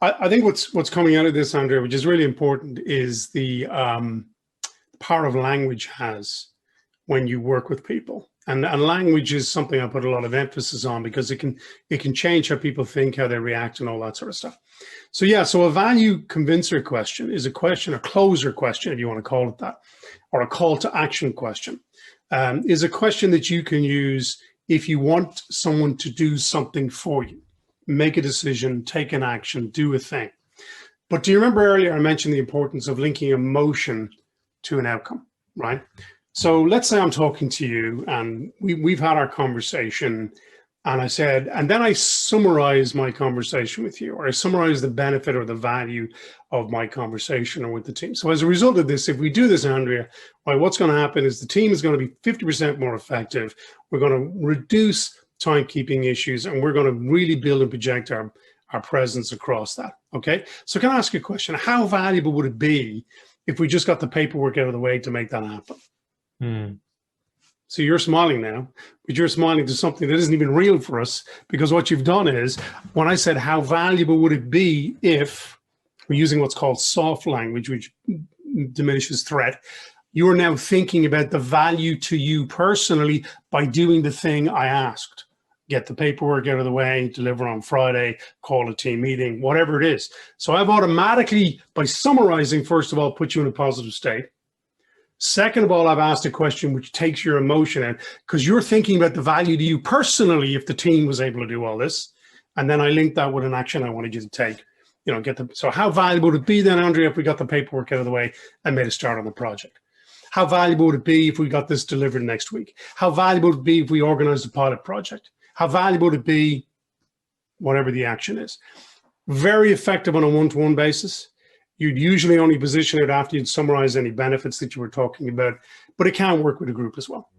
I think what's coming out of this, Andrea, which is really important, is the power of language has when you work with people. And language is something I put a lot of emphasis on because it can change how people think, how they react, and all that sort of stuff. So yeah, so a value convincer question is a question, a closer question, if you want to call it that, or a call to action question, is a question that you can use if you want someone to do something for you, make a decision, take an action, do a thing. But do you remember earlier I mentioned the importance of linking emotion to an outcome, right? So let's say I'm talking to you and we've had our conversation, and I said, and then I summarize my conversation with you, or I summarize the benefit or the value of my conversation or with the team. So as a result of this, if we do this, Andrea, well, what's going to happen is the team is going to be 50% more effective. We're going to reduce timekeeping issues, and we're going to really build and project our presence across that. Okay. So can I ask you a question? How valuable would it be if we just got the paperwork out of the way to make that happen? So you're smiling now, but you're smiling to something that isn't even real for us, because what you've done is, when I said how valuable would it be if we're using what's called soft language, which diminishes threat, you are now thinking about the value to you personally by doing the thing I asked. Get the paperwork out of the way, deliver on Friday, call a team meeting, whatever it is. So I've automatically, by summarizing, first of all, put you in a positive state. Second of all, I've asked a question which takes your emotion out, because you're thinking about the value to you personally if the team was able to do all this. And then I linked that with an action I wanted you to take. You know, so how valuable would it be then, Andrea, if we got the paperwork out of the way and made a start on the project? How valuable would it be if we got this delivered next week? How valuable would it be if we organized a pilot project? How valuable would it be, whatever the action is? Very effective on a one-to-one basis. You'd usually only position it after you'd summarize any benefits that you were talking about, but it can work with a group as well.